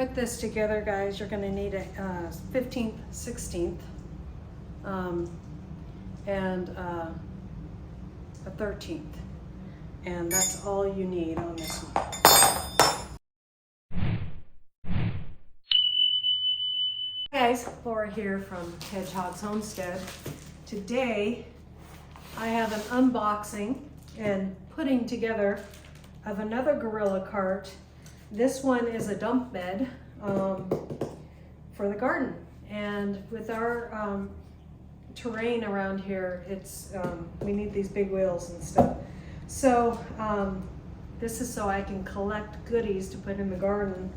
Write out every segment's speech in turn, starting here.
put this together, guys, you're going to need a 15th, 16th, and a 13th. And that's all you need on this one. Hey guys, Laura here from Hedgehog's Homestead. Today I have an unboxing and putting together of another gorilla cart. This one is a dump bed for the garden, and with our terrain around here, it's we need these big wheels and stuff. So this is so I can collect goodies to put in the garden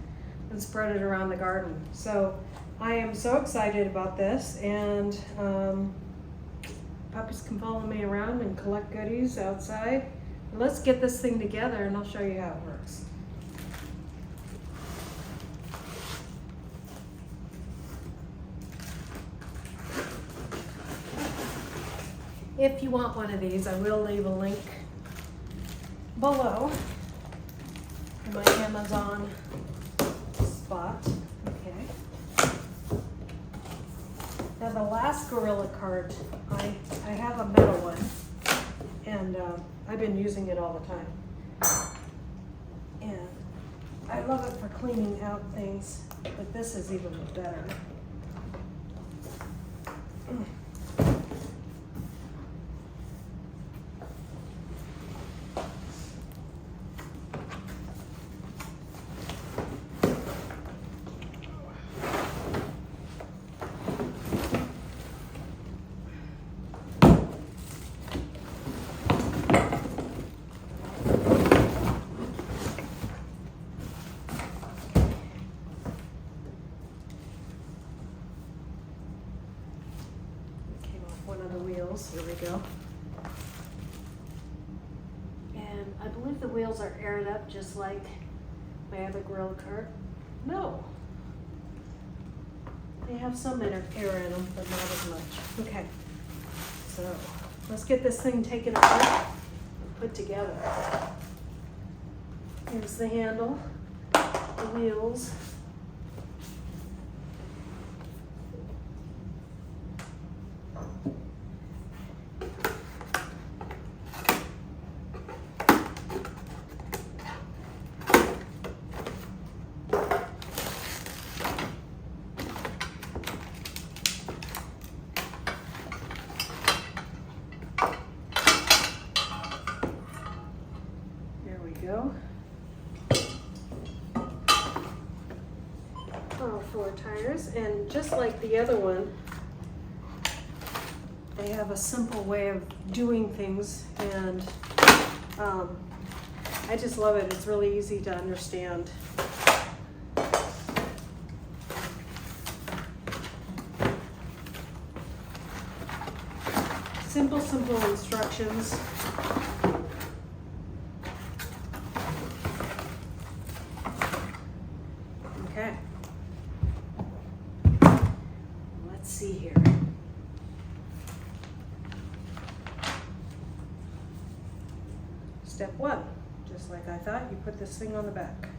and spread it around the garden. So I am so excited about this, and puppies can follow me around and collect goodies outside. Let's get this thing together and I'll show you how it works. If you want one of these, I will leave a link below in my Amazon spot. Okay. Now the last gorilla cart, I have a metal one, and I've been using it all the time. And I love it for cleaning out things, but this is even better. Here we go. And I believe the wheels are aired up just like my other gorilla cart. No. They have some air in them, but not as much. Okay. So let's get this thing taken apart and put together. Here's the handle, the wheels. Go. All 4 tires, and just like the other one, they have a simple way of doing things, and I just love it. It's really easy to understand. Simple instructions. Okay. Let's see here. Step 1, just like I thought, you put this thing on the back.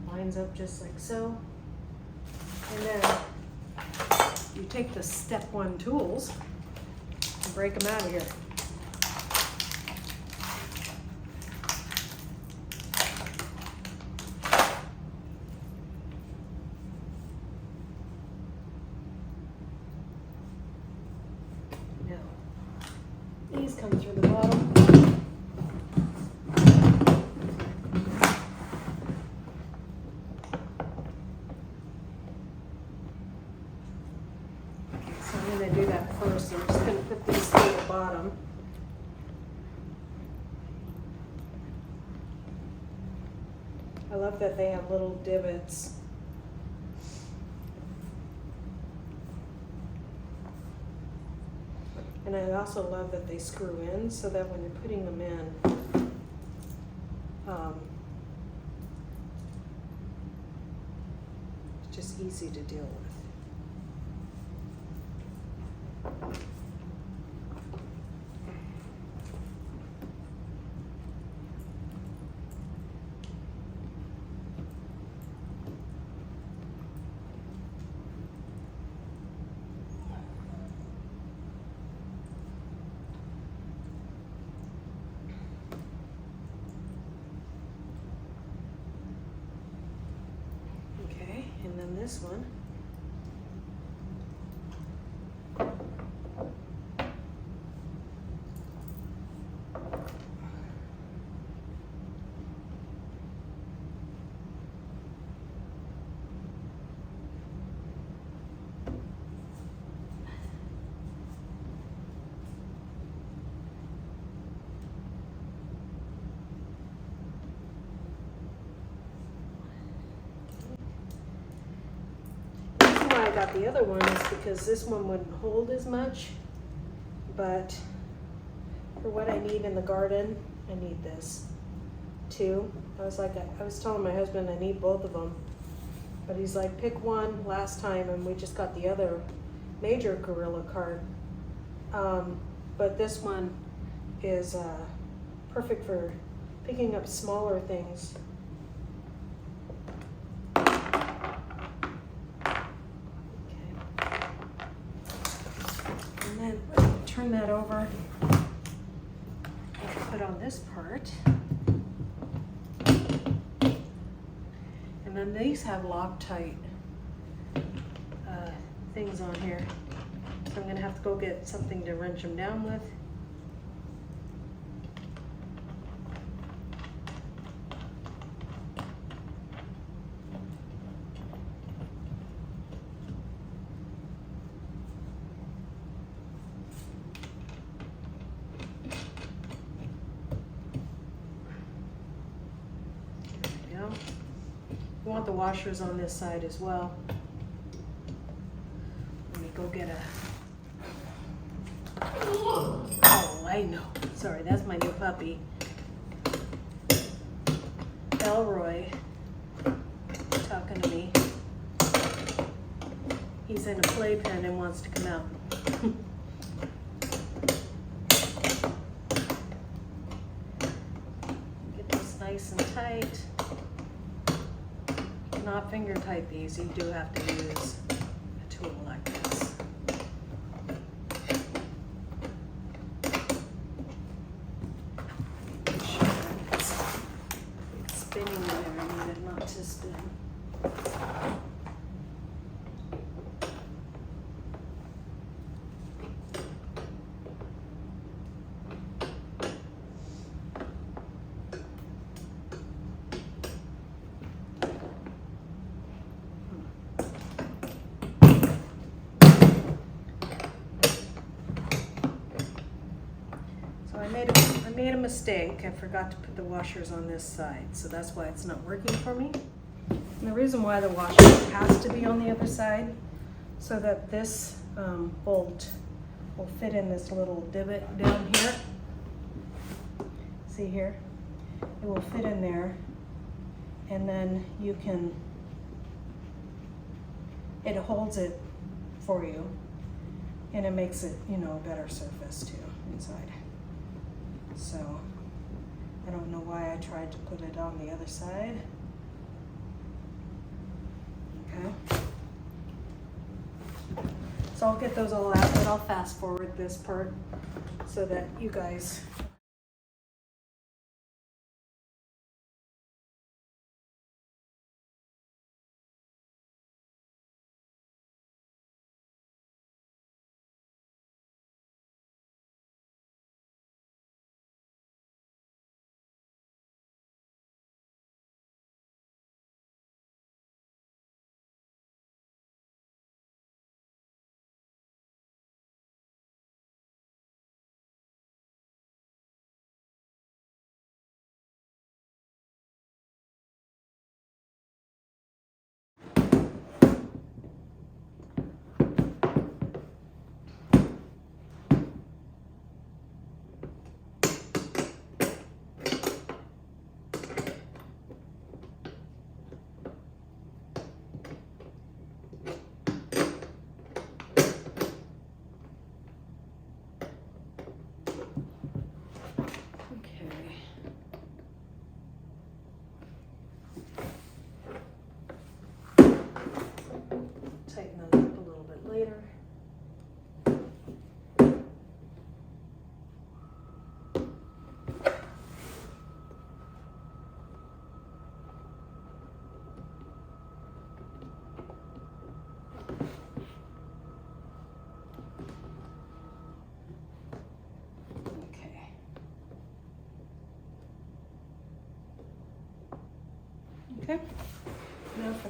Lines up just like so. And then you take the step 1 tools and break them out of here. Now, these come through the bottom. I'm going to do that first. I'm just going to put these through the bottom. I love that they have little divots. And I also love that they screw in so that when you're putting them in, it's just easy to deal with. this one. I got the other one is because this one wouldn't hold as much, but for what I need in the garden, I need this too. I was telling my husband I need both of them, but he's like, pick one last time, and we just got the other major gorilla cart. But this one is perfect for picking up smaller things. And then turn that over and put on this part. And then these have Loctite things on here. So I'm gonna have to go get something to wrench them down with. We want the washers on this side as well. Let me go get a... Oh, I know. Sorry, that's my new puppy. Elroy talking to me. He's in a playpen and wants to come out. Get this nice and tight. Not finger tight these, you do have to use a tool like this. Make sure it's spinning there, I need it not to spin. I made a mistake. I forgot to put the washers on this side, so that's why it's not working for me. And the reason why the washer has to be on the other side, so that this bolt will fit in this little divot down here. See here? It will fit in there, and then you can, it holds it for you, and it makes it, you know, a better surface too inside. So I don't know why I tried to put it on the other side. Okay. So I'll get those all out, but I'll fast forward this part so that you guys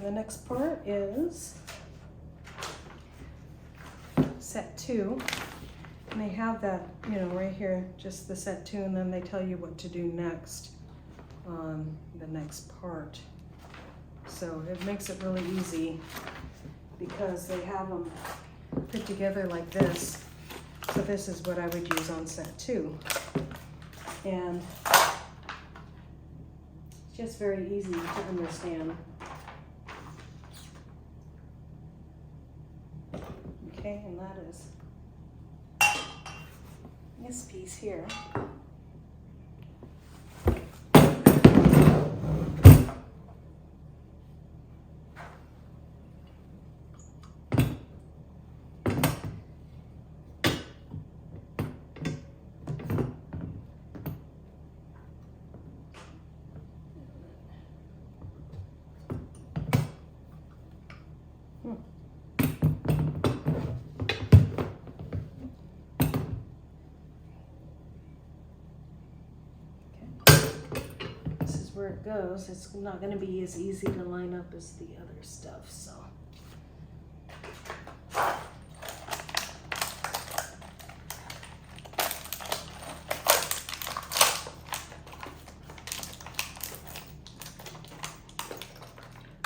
the next part is set 2. And they have that, you know, right here, just the set 2, and then they tell you what to do next on the next part. So it makes it really easy because they have them put together like this. So this is what I would use on set 2. And it's just very easy to understand. Okay, and that is this piece here. Where it goes, it's not going to be as easy to line up as the other stuff, so.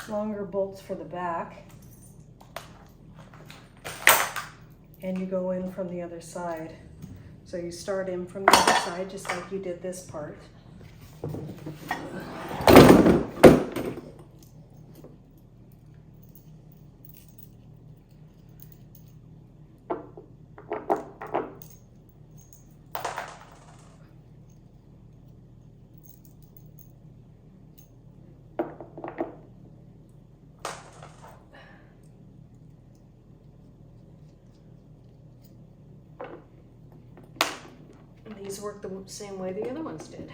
Longer bolts for the back, and you go in from the other side. So you start in from the other side just like you did this part. And these work the same way the other ones did.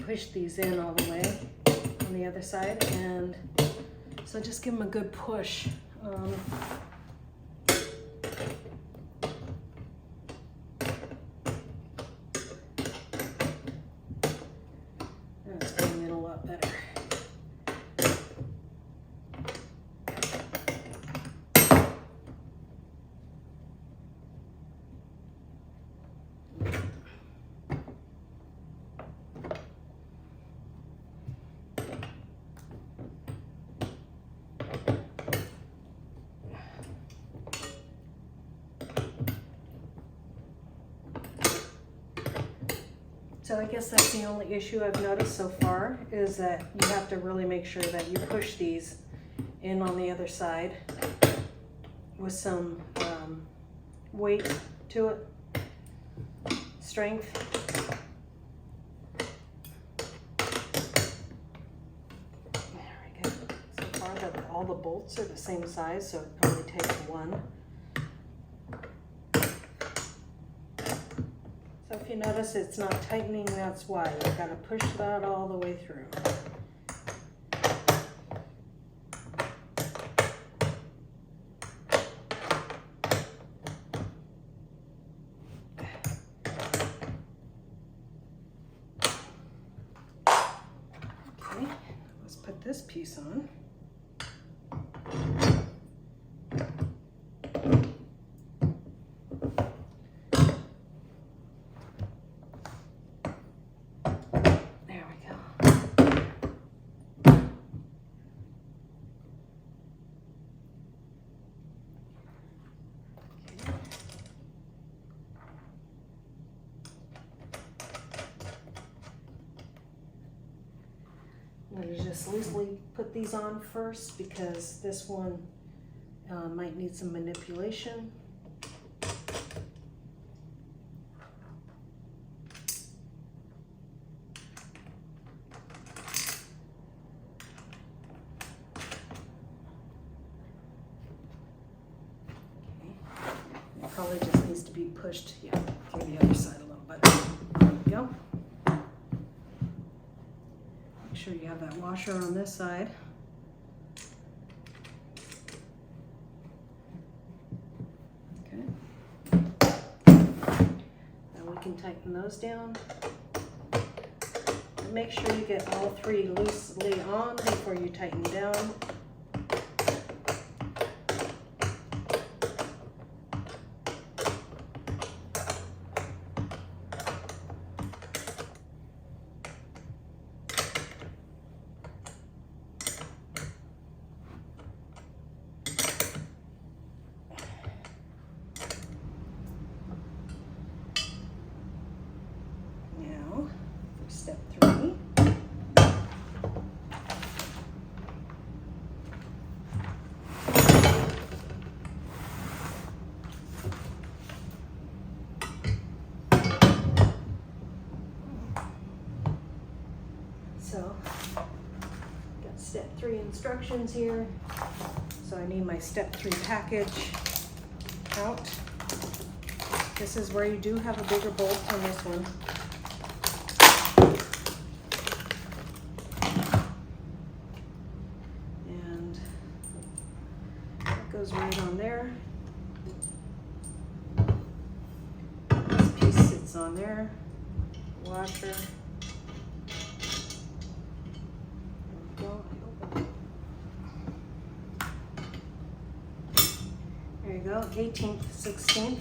Push these in all the way on the other side, and so just give them a good push. That's going in a lot better. So I guess that's the only issue I've noticed so far, is that you have to really make sure that you push these in on the other side with some weight to it, strength. There we go. So far all the bolts are the same size, so it only takes one. So if you notice it's not tightening, that's why. You've got to push that all the way through. Okay, let's put this piece on. I'm going to just loosely put these on first because this one might need some manipulation. Okay. It probably just needs to be pushed, yeah, through the other side a little bit. There we go. Make sure you have that washer on this side. Okay. Now we can tighten those down. And make sure you get all three loosely on before you tighten down. Step 3. So, got step 3 instructions here. So I need my step 3 package out. This is where you do have a bigger bolt on this one. Goes right on there. This piece sits on there. Washer. There you go, 18th, 16th.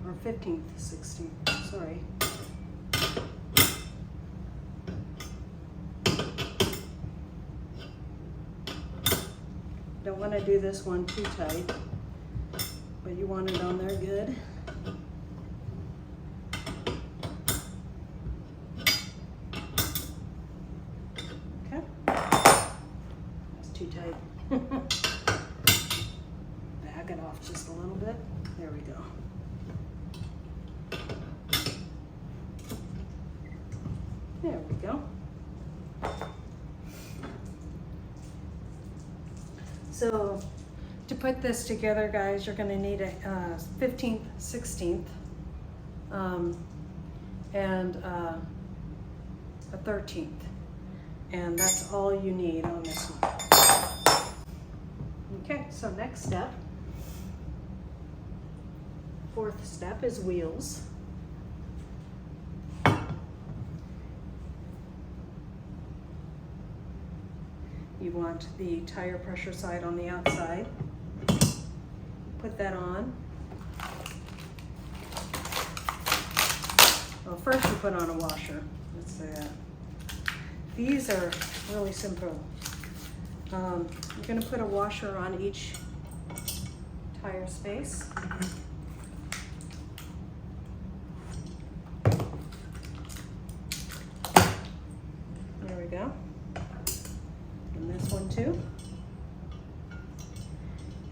Or 15th, 16th, sorry. Don't want to do this one too tight, but you want it on there good. Okay, that's too tight. Back it off just a little bit. There we go. There we go. So to put this together, guys, you're going to need a 15th, 16th, and a 13th. And that's all you need on this one. Okay, so next step, 4th step is wheels. You want the tire pressure side on the outside. Put that on. Well, first you put on a washer. let's say that. These are really simple. I'm going to put a washer on each tire space. There we go. And this one too.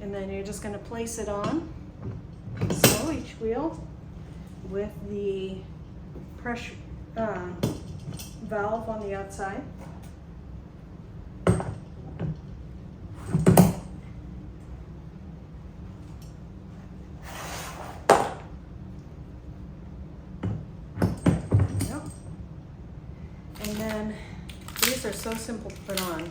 And then you're just going to place it on, so each wheel with the pressure valve on the outside. Yep. And then these are so simple to put on.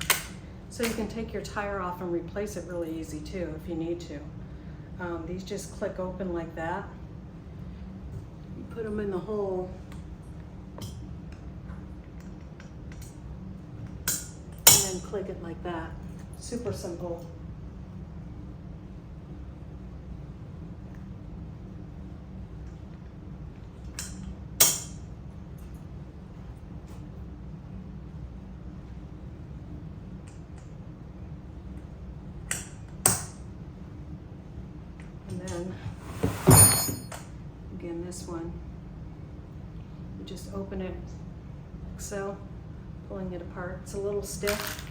So you can take your tire off and replace it really easy too if you need to. These just click open like that. You put them in the hole. And then click it like that. Super simple. And then, again, this one, you just open it like so, pulling it apart. It's a little stiff,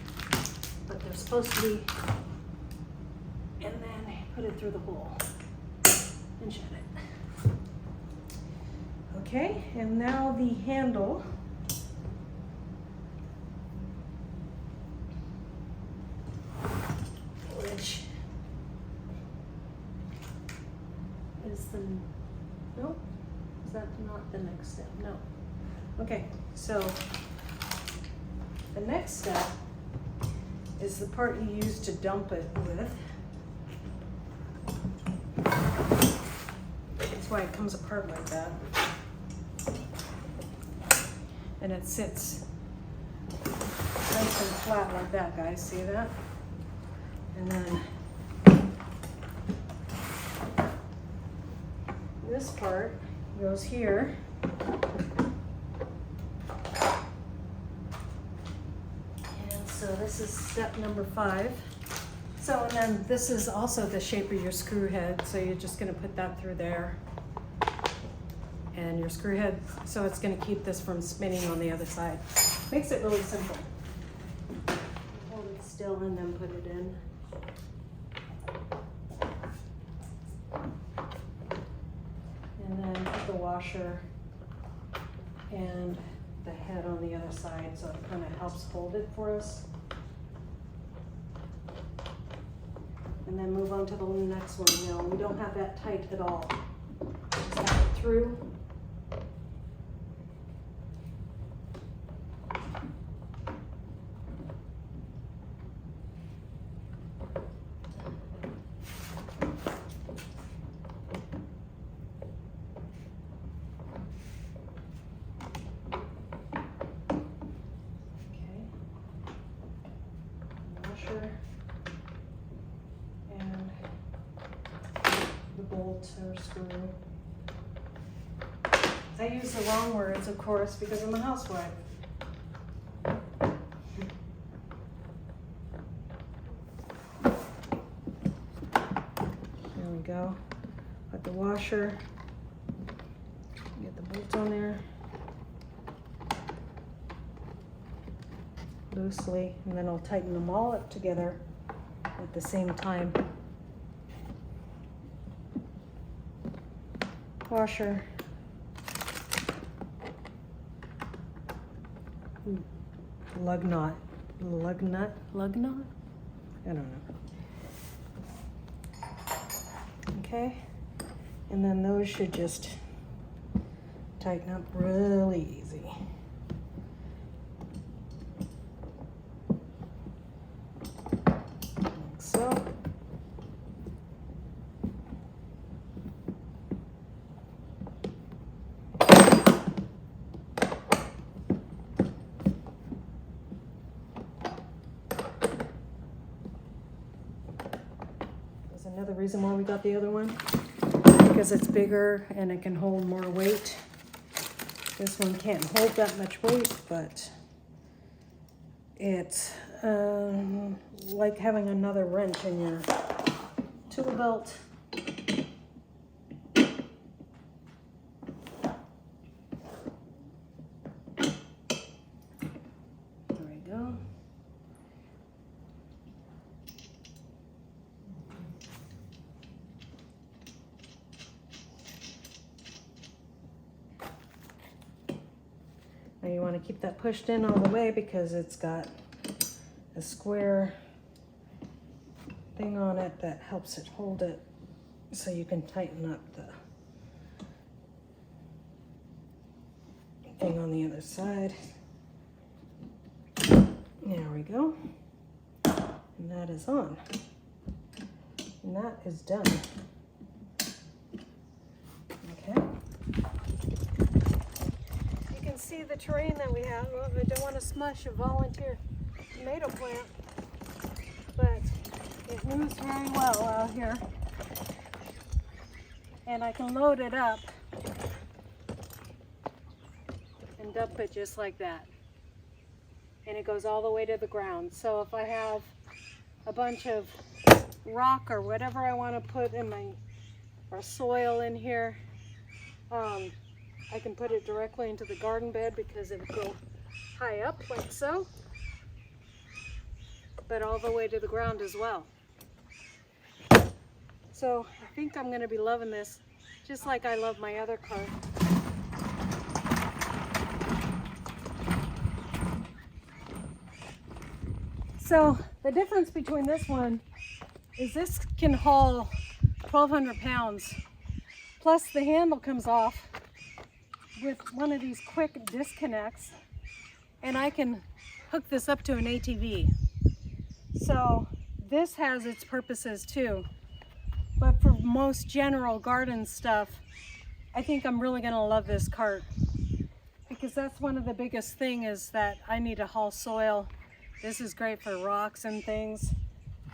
but they're supposed to be, and then put it through the hole and shut it. Okay, and now the handle. Which is the, nope, is that not the next step? No. Okay, so the next step is the part you use to dump it with. That's why it comes apart like that. And it sits nice and flat like that, guys, see that? And then this part goes here. And so this is step number 5. So, and then this is also the shape of your screw head. So you're just gonna put that through there. And your screw head, so it's gonna keep this from spinning on the other side. Makes it really simple. Hold it still and then put it in. And then put the washer and the head on the other side, so it kind of helps hold it for us. And then move on to the next one. Now, we don't have that tight at all. Just have it through. And the bolt or screw. I use the wrong words, of course, because I'm a housewife. There we go. Put the washer, get the bolt on there. Loosely, and then I'll tighten them all up together at the same time. Washer. Lug knot. Lug nut? Lug knot? I don't know. Okay. And then those should just tighten up really easy. Another reason why we got the other one, because it's bigger and it can hold more weight. This one can't hold that much weight, but it's like having another wrench in your tool belt. There we go. Now you want to keep that pushed in all the way because it's got a square thing on it that helps it hold it, so you can tighten up the thing on the other side. There we go. And that is on. And that is done. Okay. You can see the terrain that we have. Well, I don't want to smush a volunteer tomato plant, but it moves very well out here. And I can load it up and dump it just like that. And it goes all the way to the ground. So if I have a bunch of rock or whatever I want to put in my, or soil in here, I can put it directly into the garden bed because it will go high up like so, but all the way to the ground as well. So I think I'm going to be loving this just like I love my other cart. So the difference between this one is this can haul 1,200 pounds, plus the handle comes off with one of these quick disconnects, and I can hook this up to an ATV. So this has its purposes too, but for most general garden stuff, I think I'm really gonna love this cart, because that's one of the biggest things is that I need to haul soil. This is great for rocks and things.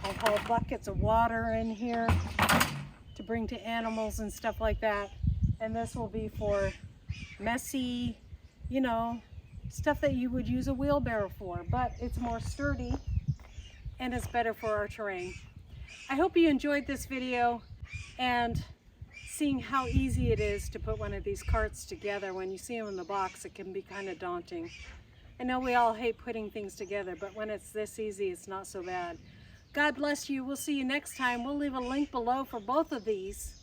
I'll haul buckets of water in here to bring to animals and stuff like that. And this will be for messy, you know, stuff that you would use a wheelbarrow for, but it's more sturdy and it's better for our terrain. I hope you enjoyed this video and seeing how easy it is to put one of these carts together. When you see them in the box, it can be kind of daunting. I know we all hate putting things together, but when it's this easy, it's not so bad. God bless you. We'll see you next time. We'll leave a link below for both of these.